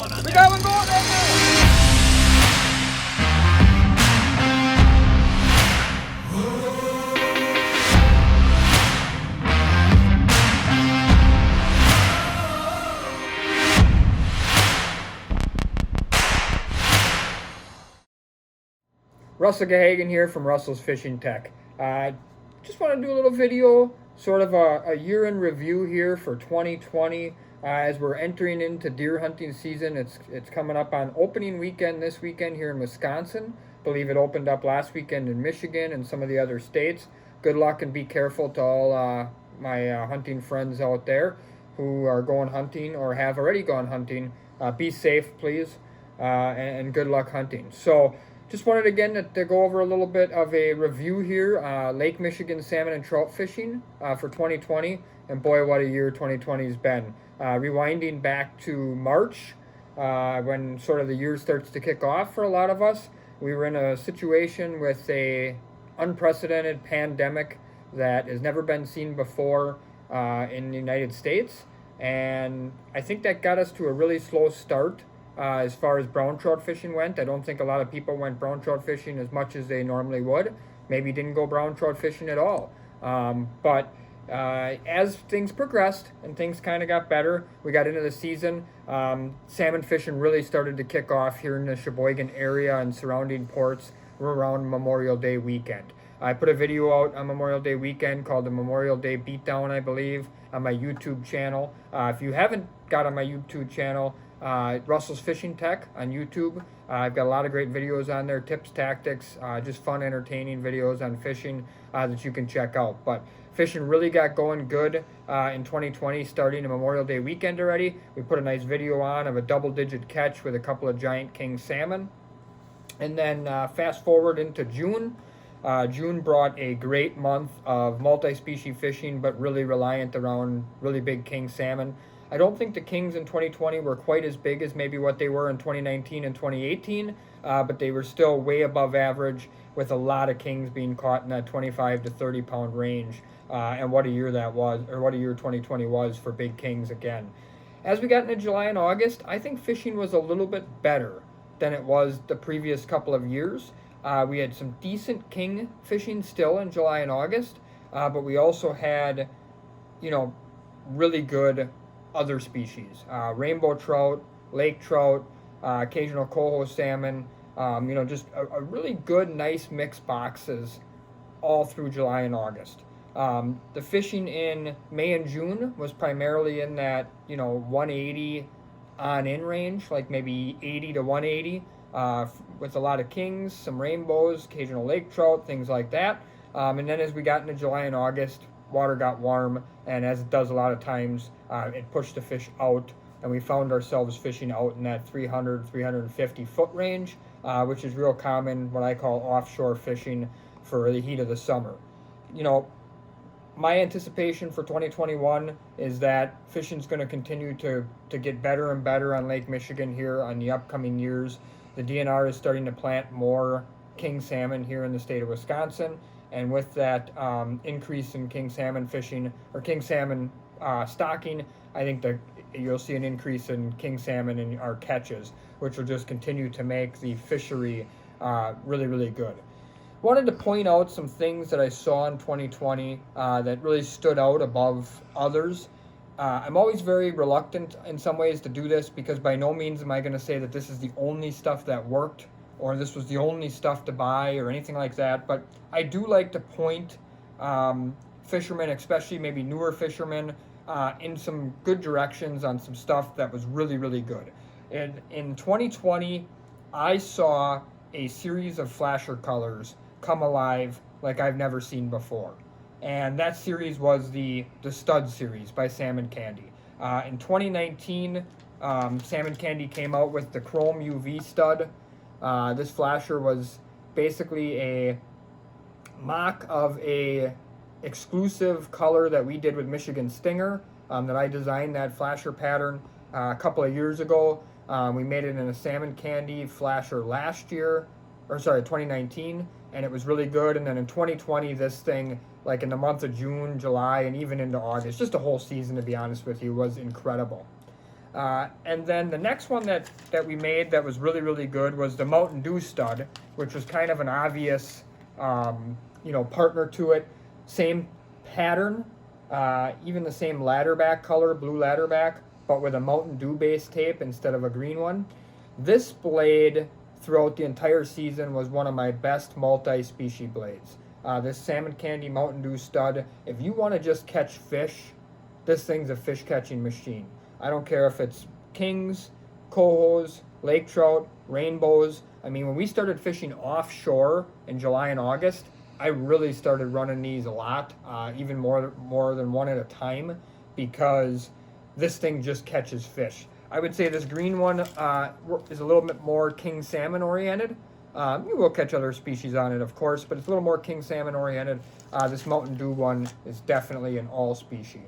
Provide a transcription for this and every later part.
going on We there? got one going right now. Russell Gahagan here from Russell's Fishing Tech. Just want to do a little video, sort of a year in review here for 2020. As we're entering into deer hunting season, it's coming up on opening weekend this weekend here in Wisconsin. I believe it opened up last weekend in Michigan and some of the other states. Good luck and be careful to all my hunting friends out there who are going hunting or have already gone hunting. Be safe, please, and good luck hunting. So, just wanted again to go over a little bit of a review here, Lake Michigan salmon and trout fishing for 2020, and boy, what a year 2020 has been. Rewinding back to March, when sort of the year starts to kick off for a lot of us, we were in a situation with a unprecedented pandemic that has never been seen before in the United States, and I think that got us to a really slow start. As far as brown trout fishing went, I don't think a lot of people went brown trout fishing as much as they normally would. Maybe didn't go brown trout fishing at all. But as things progressed and things kind of got better, we got into the season. Salmon fishing really started to kick off here in the Sheboygan area and surrounding ports around Memorial Day weekend. I put a video out on Memorial Day weekend called the Memorial Day Beatdown, I believe, on my YouTube channel. If you haven't got on my YouTube channel, Russell's Fishing Tech on YouTube. I've got a lot of great videos on there, tips, tactics, just fun, entertaining videos on fishing that you can check out. But fishing really got going good in 2020, starting a Memorial Day weekend already. We put a nice video on of a double-digit catch with a couple of giant king salmon. And then fast forward into June. June brought a great month of multi-species fishing, but really reliant around really big king salmon. I don't think the kings in 2020 were quite as big as maybe what they were in 2019 and 2018, but they were still way above average, with a lot of kings being caught in that 25 to 30 pound range. And what a year that was, or what a year 2020 was for big kings again. As we got into July and August, I think fishing was a little bit better than it was the previous couple of years. We had some decent king fishing still in July and August, but we also had, really good other species, rainbow trout, lake trout, occasional coho salmon, just a really good, nice mixed boxes all through July and August. The fishing in May and June was primarily in that, 180 on in range, like maybe 80 to 180, with a lot of kings, some rainbows, occasional lake trout, things like that. And then as we got into July and August, water got warm, and as it does a lot of times, it pushed the fish out, and we found ourselves fishing out in that 300, 350 foot range, which is real common, what I call offshore fishing for the heat of the summer. My anticipation for 2021 is that fishing's going to continue to get better and better on Lake Michigan here on the upcoming years. The DNR is starting to plant more king salmon here in the state of Wisconsin, and with that increase in king salmon fishing, or king salmon stocking, I think that you'll see an increase in king salmon in our catches, which will just continue to make the fishery really, really good. Wanted to point out some things that I saw in 2020 that really stood out above others. I'm always very reluctant in some ways to do this, because by no means am I going to say that this is the only stuff that worked, or this was the only stuff to buy, or anything like that. But I do like to point fishermen, especially maybe newer fishermen, in some good directions on some stuff that was really, really good. In 2020, I saw a series of flasher colors come alive like I've never seen before. And that series was the Stud series by Salmon Candy. In 2019, Salmon Candy came out with the Chrome UV Stud. This flasher was basically a mock of a exclusive color that we did with Michigan Stinger, that I designed that flasher pattern a couple of years ago. We made it in a Salmon Candy flasher last year, 2019, and it was really good. And then in 2020, this thing, like in the month of June, July, and even into August, just a whole season, to be honest with you, was incredible. And then the next one that we made that was really, really good was the Mountain Dew stud, which was kind of an obvious, partner to it. Same pattern, even the same ladder back color, blue ladder back, but with a Mountain Dew base tape instead of a green one. This blade throughout the entire season was one of my best multi-species blades. This Salmon Candy Mountain Dew stud, if you want to just catch fish, this thing's a fish catching machine. I don't care if it's kings, cohos, lake trout, rainbows. I mean, when we started fishing offshore in July and August, I really started running these a lot, even more than one at a time, because this thing just catches fish. I would say this green one is a little bit more king salmon oriented. You will catch other species on it, of course, but it's a little more king salmon oriented. This Mountain Dew one is definitely an all species.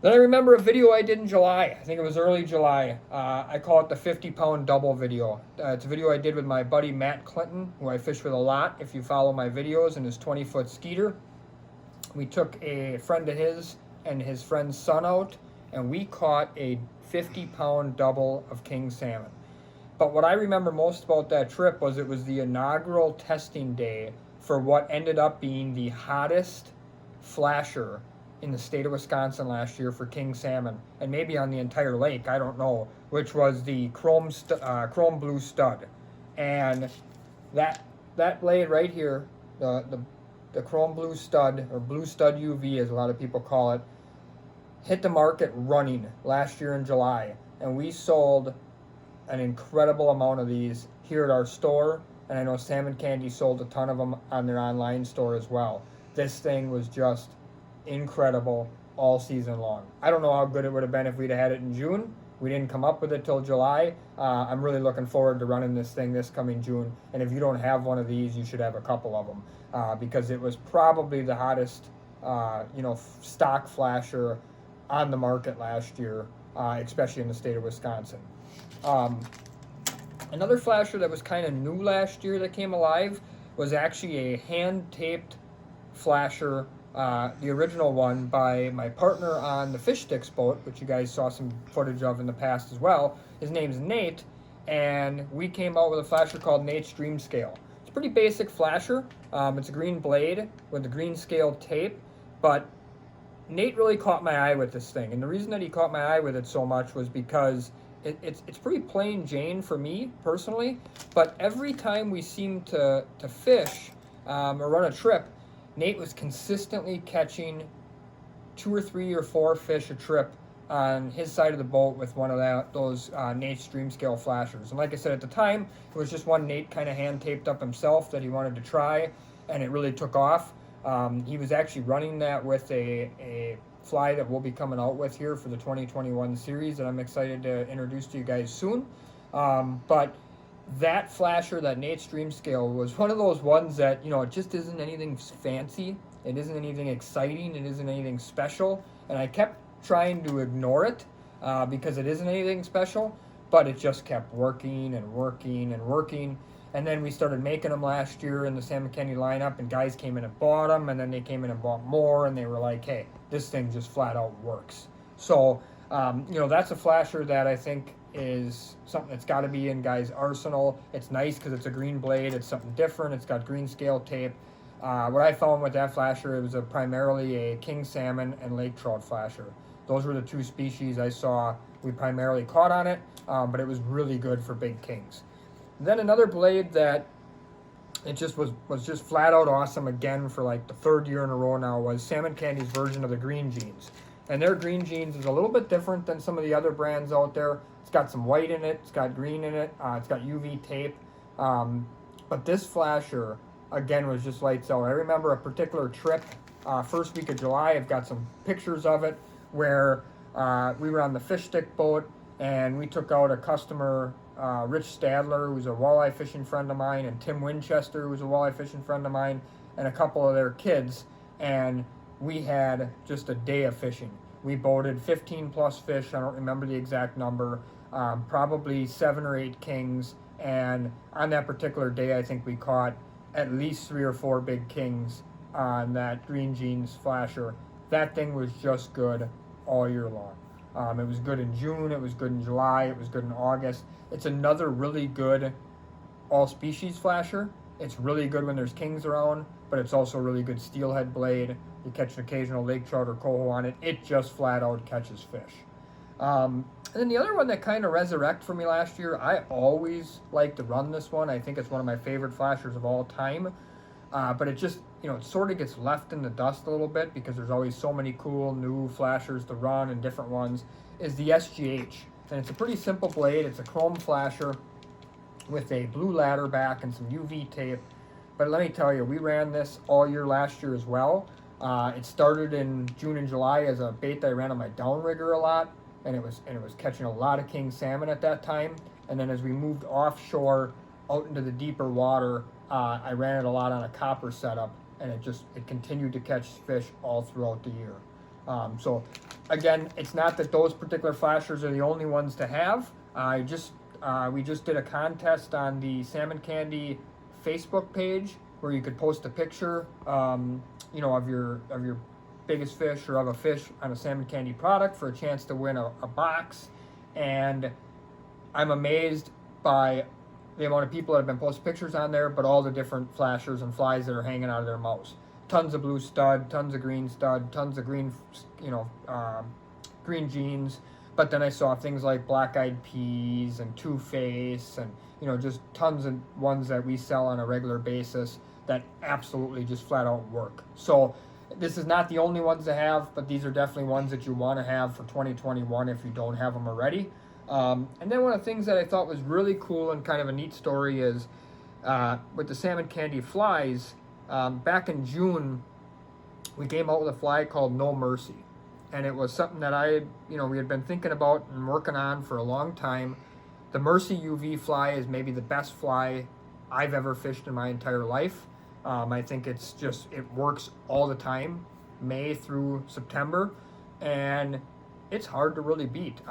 Then I remember a video I did in July. I think it was early July. I call it the 50-pound double video. It's a video I did with my buddy Matt Clinton, who I fish with a lot if you follow my videos, and his 20-foot skeeter. We took a friend of his and his friend's son out, and we caught a 50-pound double of king salmon. But what I remember most about that trip was it was the inaugural testing day for what ended up being the hottest flasher in the state of Wisconsin last year for king salmon, and maybe on the entire lake, I don't know, which was the chrome blue stud. And that blade right here, the chrome blue stud, or blue stud UV as a lot of people call it, hit the market running last year in July, and we sold an incredible amount of these here at our store, and I know Salmon Candy sold a ton of them on their online store as well. This thing was just incredible all season long. I don't know how good it would have been if we'd have had it in June. We didn't come up with it till July. I'm really looking forward to running this thing this coming June, and if you don't have one of these, you should have a couple of them, because it was probably the hottest stock flasher on the market last year, especially in the state of Wisconsin. Another flasher that was kind of new last year that came alive was actually a hand-taped flasher, the original one by my partner on the Fish Sticks boat, which you guys saw some footage of in the past as well. His name's Nate, and we came out with a flasher called Nate's Dream Scale. It's a pretty basic flasher. It's a green blade with a green scale tape, but Nate really caught my eye with this thing, and the reason that he caught my eye with it so much was because it's pretty plain Jane for me personally, but every time we seemed to fish or run a trip, Nate was consistently catching 2 or 3 or 4 fish a trip on his side of the boat with one of those Nate's Dream Scale flashers. And like I said, at the time, it was just one Nate kind of hand taped up himself that he wanted to try, and it really took off. He was actually running that with a fly that we'll be coming out with here for the 2021 series that I'm excited to introduce to you guys soon. But that flasher, that Nate's Dream Scale, was one of those ones that, it just isn't anything fancy. It isn't anything exciting. It isn't anything special. And I kept trying to ignore it because it isn't anything special, but it just kept working and working and working. And then we started making them last year in the Salmon Candy lineup, and guys came in and bought them, and then they came in and bought more, and they were like, hey, this thing just flat out works. So, that's a flasher that I think is something that's got to be in guys' arsenal. It's nice because it's a green blade. It's something different. It's got green scale tape. What I found with that flasher, it was primarily a king salmon and lake trout flasher. Those were the two species I saw we primarily caught on it, but it was really good for big kings. Then another blade that it just was just flat out awesome again for like the 3rd year in a row now was Salmon Candy's version of the Green Jeans. And their Green Jeans is a little bit different than some of the other brands out there. It's got some white in it, it's got green in it, it's got UV tape. But this flasher, again, was just lights out. I remember a particular trip, first week of July, I've got some pictures of it, where we were on the Fish Stick boat, and we took out a customer, Rich Stadler, who's a walleye fishing friend of mine, and Tim Winchester, who's a walleye fishing friend of mine, and a couple of their kids, and we had just a day of fishing. We boated 15 plus fish, I don't remember the exact number, probably 7 or 8 kings, and on that particular day I think we caught at least 3 or 4 big kings on that Green Jeans flasher. That thing was just good all year long. It was good in June, it was good in July, it was good in August. It's another really good all species flasher. It's really good when there's kings around, but it's also a really good steelhead blade. You catch an occasional lake trout or coho on it. It just flat out catches fish. And then the other one that kind of resurrected for me last year, I always like to run this one. I think it's one of my favorite flashers of all time. But it just, it sort of gets left in the dust a little bit because there's always so many cool new flashers to run and different ones, is the SGH. And it's a pretty simple blade. It's a chrome flasher with a blue ladder back and some UV tape. But let me tell you, we ran this all year last year as well. It started in June and July as a bait that I ran on my downrigger a lot, and it was catching a lot of king salmon at that time. And then as we moved offshore out into the deeper water, I ran it a lot on a copper setup, and it continued to catch fish all throughout the year. So again, it's not that those particular flashers are the only ones to have. We just did a contest on the Salmon Candy Facebook page where you could post a picture, of your biggest fish or of a fish on a Salmon Candy product for a chance to win a box. And I'm amazed by the amount of people that have been posting pictures on there, but all the different flashers and flies that are hanging out of their mouths. Tons of blue stud, tons of green stud, tons of green, green jeans. But then I saw things like black-eyed peas and two-face and, just tons of ones that we sell on a regular basis that absolutely just flat out work. So this is not the only ones to have, but these are definitely ones that you want to have for 2021 if you don't have them already. And then one of the things that I thought was really cool and kind of a neat story is with the Salmon Candy flies, back in June, we came out with a fly called No Mercy. And it was something that we had been thinking about and working on for a long time. The Mercy UV fly is maybe the best fly I've ever fished in my entire life. I think it works all the time, May through September, and it's hard to really beat.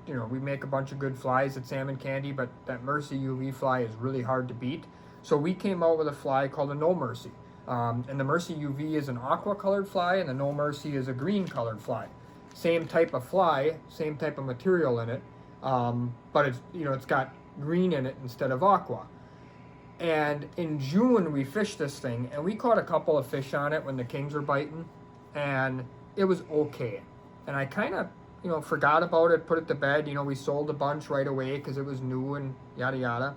We make a bunch of good flies at Salmon Candy, but that Mercy UV fly is really hard to beat. So we came out with a fly called a No Mercy. And the Mercy UV is an aqua colored fly, and the No Mercy is a green colored fly. Same type of fly, same type of material in it, but it's got green in it instead of aqua. And in June we fished this thing, and we caught a couple of fish on it when the kings were biting, and it was okay. And I kind of forgot about it, put it to bed. We sold a bunch right away because it was new and yada yada.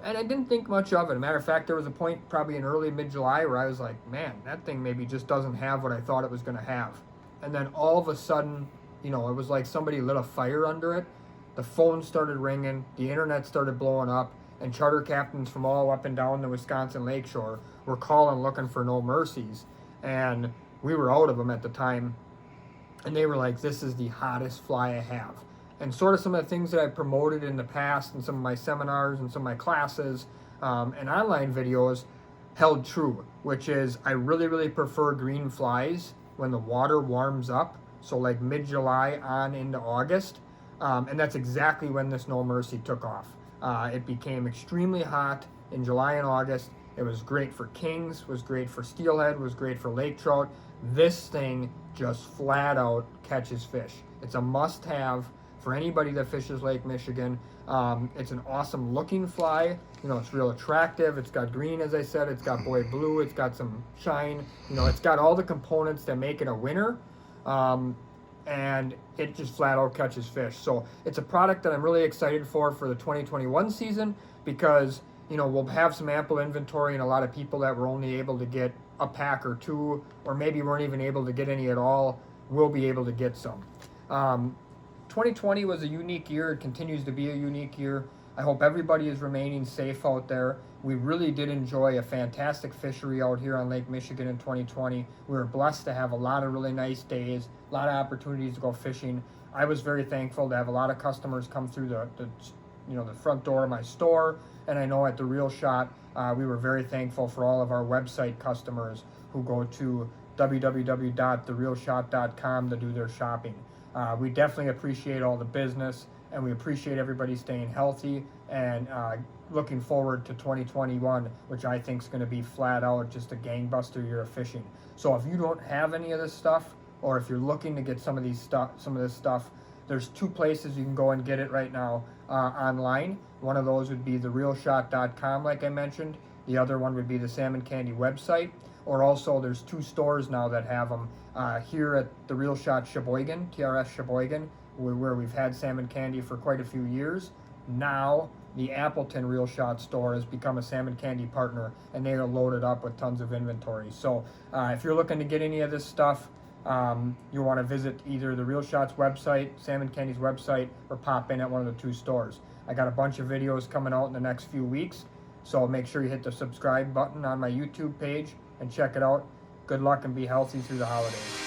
And I didn't think much of it. As a matter of fact, there was a point probably in early mid-July where I was like, man, that thing maybe just doesn't have what I thought it was going to have. And then all of a sudden, it was like somebody lit a fire under it. The phone started ringing, the internet started blowing up, and charter captains from all up and down the Wisconsin lakeshore were calling looking for No Mercies. And we were out of them at the time. And they were like, this is the hottest fly I have. And sort of some of the things that I promoted in the past in some of my seminars and some of my classes and online videos held true, which is I really, really prefer green flies when the water warms up, so like mid-July on into August. And that's exactly when this No Mercy took off. It became extremely hot in July and August. It was great for kings, was great for steelhead, was great for lake trout. This thing just flat out catches fish. It's a must-have for anybody that fishes Lake Michigan. It's an awesome looking fly. It's real attractive. It's got green, as I said. It's got boy blue. It's got some shine. It's got all the components that make it a winner. And it just flat out catches fish. So it's a product that I'm really excited for the 2021 season because, we'll have some ample inventory, and a lot of people that were only able to get a pack or two, or maybe weren't even able to get any at all, will be able to get some. 2020 was a unique year. It continues to be a unique year. I hope everybody is remaining safe out there. We really did enjoy a fantastic fishery out here on Lake Michigan in 2020. We were blessed to have a lot of really nice days, a lot of opportunities to go fishing. I was very thankful to have a lot of customers come through the front door of my store. And I know at The Real Shot, we were very thankful for all of our website customers who go to www.therealshot.com to do their shopping. We definitely appreciate all the business, and we appreciate everybody staying healthy and looking forward to 2021, which I think is going to be flat out just a gangbuster year of fishing. So if you don't have any of this stuff, or if you're looking to get some of this stuff, there's 2 places you can go and get it right now online. One of those would be therealshot.com, like I mentioned. The other one would be the Salmon Candy website. Or also, there's 2 stores now that have them here at the Real Shot Sheboygan, TRS Sheboygan, where we've had Salmon Candy for quite a few years. Now, the Appleton Real Shot store has become a Salmon Candy partner, and they are loaded up with tons of inventory. So, if you're looking to get any of this stuff, you want to visit either the Real Shot's website, Salmon Candy's website, or pop in at one of the 2 stores. I got a bunch of videos coming out in the next few weeks, so make sure you hit the subscribe button on my YouTube page and check it out. Good luck and be healthy through the holidays.